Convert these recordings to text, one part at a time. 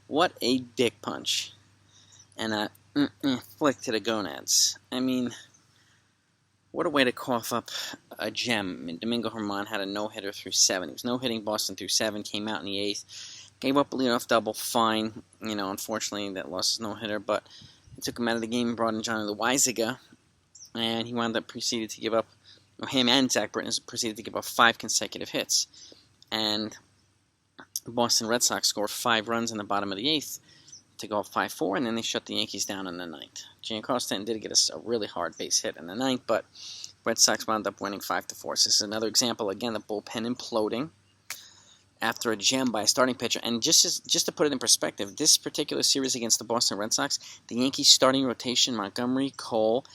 What a dick punch. And a flick to the gonads. I mean, what a way to cough up a gem. I mean, Domingo Germán had a no-hitter through 7. He was no-hitting Boston through 7, came out in the 8th. Gave up a leadoff double, fine. You know, unfortunately, that lost his no-hitter, but he took him out of the game and brought in Johnny Loizaga, and he wound up proceeded to give up, him and Zach Britton proceeded to give up 5 consecutive hits. And the Boston Red Sox scored 5 runs in the bottom of the 8th to go up 5-4, and then they shut the Yankees down in the 9th. Giancarlo Stanton did get a really hard base hit in the 9th, but Red Sox wound up winning 5-4. So this is another example, again, the bullpen imploding after a gem by a starting pitcher. And just to put it in perspective, this particular series against the Boston Red Sox, the Yankees starting rotation, Montgomery, Cole,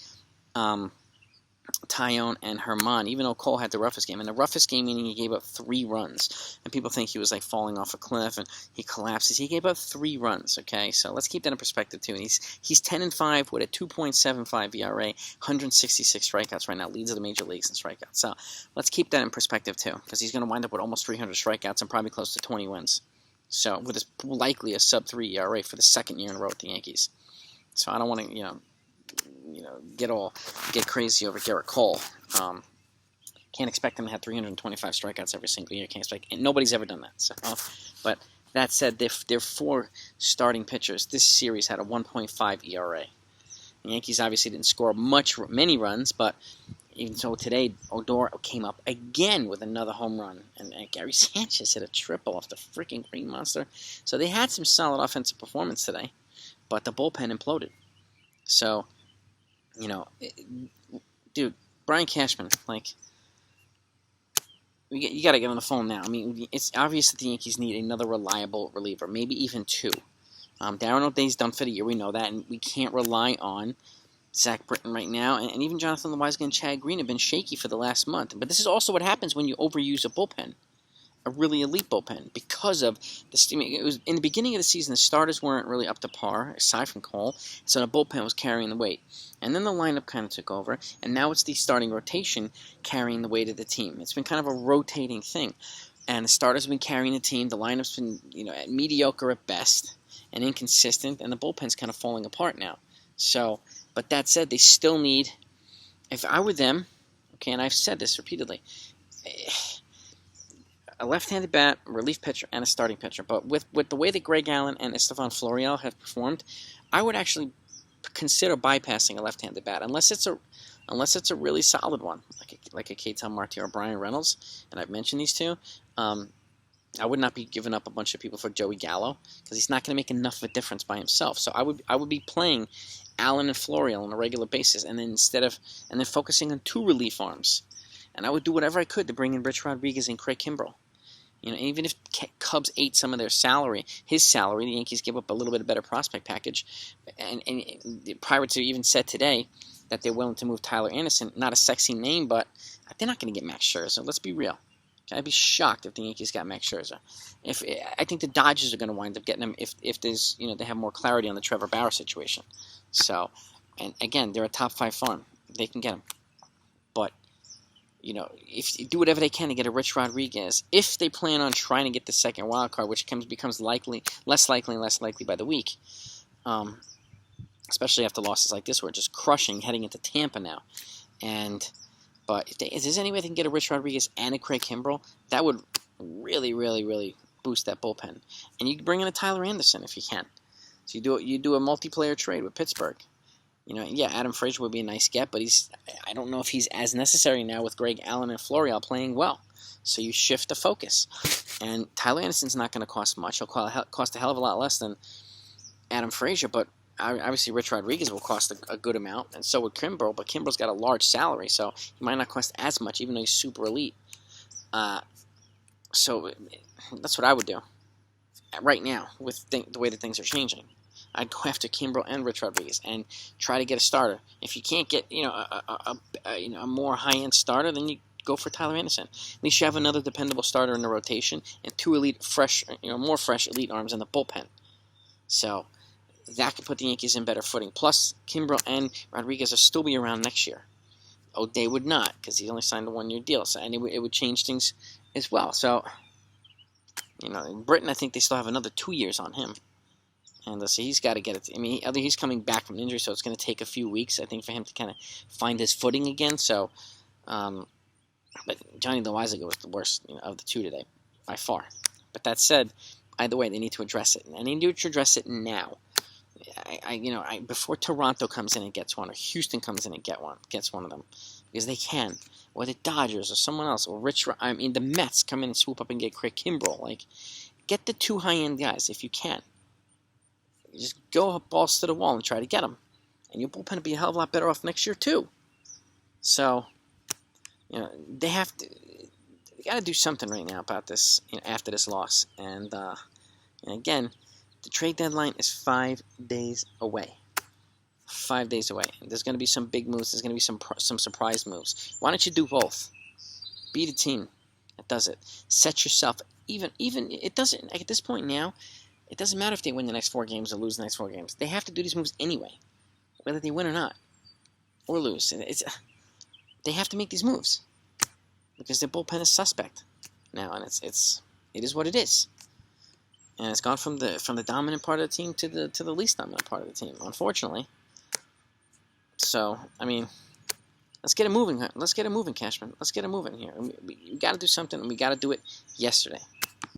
Taillon, and Germán, even though Cole had the roughest game. And the roughest game meaning he gave up 3 runs. And people think he was like falling off a cliff and he collapses. He gave up 3 runs, okay? So let's keep that in perspective too. And he's 10-5 with a 2.75 ERA, 166 strikeouts right now, leads of the major leagues in strikeouts. So let's keep that in perspective too, because he's going to wind up with almost 300 strikeouts and probably close to 20 wins. So with his likely a sub-3 ERA for the 2nd year in a row with the Yankees. So I don't want to, get crazy over Garrett Cole. Can't expect him to have 325 strikeouts every single year. Can't expect, and nobody's ever done that. So, but that said, their 4 starting pitchers this series had a 1.5 ERA. The Yankees obviously didn't score many runs, but even so, today Odor came up again with another home run, and Gary Sanchez hit a triple off the freaking Green Monster. So they had some solid offensive performance today, but the bullpen imploded. So, dude, Brian Cashman, you got to get on the phone now. I mean, it's obvious that the Yankees need another reliable reliever, maybe even 2. Darren O'Day's done for the year, we know that, and we can't rely on Zach Britton right now, and even Jonathan Loizaga and Chad Green have been shaky for the last month. But this is also what happens when you overuse a bullpen, a really elite bullpen, because of it was in the beginning of the season, the starters weren't really up to par, aside from Cole, so the bullpen was carrying the weight. And then the lineup kind of took over, and now it's the starting rotation carrying the weight of the team. It's been kind of a rotating thing, and the starters have been carrying the team. The lineup's been, mediocre at best and inconsistent, and the bullpen's kind of falling apart now. So, but that said, they still need, if I were them, okay, and I've said this repeatedly, a left-handed bat, a relief pitcher, and a starting pitcher. But with the way that Greg Allen and Estevan Florial have performed, I would actually consider bypassing a left-handed bat unless it's a really solid one, like a Ketel Marte or Brian Reynolds. And I've mentioned these 2. I would not be giving up a bunch of people for Joey Gallo because he's not going to make enough of a difference by himself. So I would be playing Allen and Florial on a regular basis, and then focusing on 2 relief arms. And I would do whatever I could to bring in Rich Rodriguez and Craig Kimbrell. Even if Cubs ate some of their salary, the Yankees give up a little bit better prospect package. And Pirates have even said today that they're willing to move Tyler Anderson. Not a sexy name, but they're not going to get Max Scherzer. Let's be real. I'd be shocked if the Yankees got Max Scherzer. I think the Dodgers are going to wind up getting him if there's they have more clarity on the Trevor Bauer situation. So, and again, they're a top 5 farm. They can get him. But if you do whatever they can to get a Rich Rodriguez, if they plan on trying to get the second wild card, which becomes less likely by the week, especially after losses like this, we're just crushing heading into Tampa now. But if there's any way they can get a Rich Rodriguez and a Craig Kimbrell, that would really, really, really boost that bullpen. And you can bring in a Tyler Anderson if you can. So you do a multiplayer trade with Pittsburgh. Adam Frazier would be a nice get, but I don't know if he's as necessary now with Greg Allen and Florial playing well. So you shift the focus. And Tyler Anderson's not going to cost much. He'll cost a hell of a lot less than Adam Frazier, but obviously Rich Rodriguez will cost a good amount, and so would Kimbrell, but Kimbrell's got a large salary, so he might not cost as much, even though he's super elite. So that's what I would do right now with the way that things are changing. I'd go after Kimbrell and Rich Rodriguez and try to get a starter. If you can't get a more high-end starter, then you go for Tyler Anderson. At least you have another dependable starter in the rotation and 2 elite, more fresh elite arms in the bullpen. So that could put the Yankees in better footing. Plus, Kimbrell and Rodriguez will still be around next year. O'Day would not, because he only signed a 1-year deal. So, and it would change things as well. So, You know, in Britain, I think they still have another 2 years on him. And so he's got to get it. I mean, he's coming back from injury, so it's going to take a few weeks, I think, for him to kind of find his footing again. So, but Johnny Loizaga was the worst, you know, of the two today, by far. But that said, either way, they need to address it, and they need to address it now. Before Toronto comes in and gets one, or Houston comes in and gets one of them, because they can, or the Dodgers, or someone else, or the Mets come in and swoop up and get Craig Kimbrell. Like, get the two high-end guys if you can. Just go balls to the wall and try to get them, and your bullpen will be a hell of a lot better off next year too. So, you know, they got to do something right now about this, you know, after this loss. And again, the trade deadline is 5 days away. 5 days away. And there's going to be some big moves. There's going to be some surprise moves. Why don't you do both? Be the team that does it. Set yourself. Even it doesn't, at this point now, it doesn't matter if they win the next 4 games or lose the next 4 games. They have to do these moves anyway, whether they win or not, or lose. They have to make these moves because their bullpen is suspect now, and it is what it is. And it's gone from the dominant part of the team to the least dominant part of the team, unfortunately. So, I mean, let's get it moving. Let's get it moving, Cashman. Let's get it moving here. We got to do something, and we got to do it yesterday.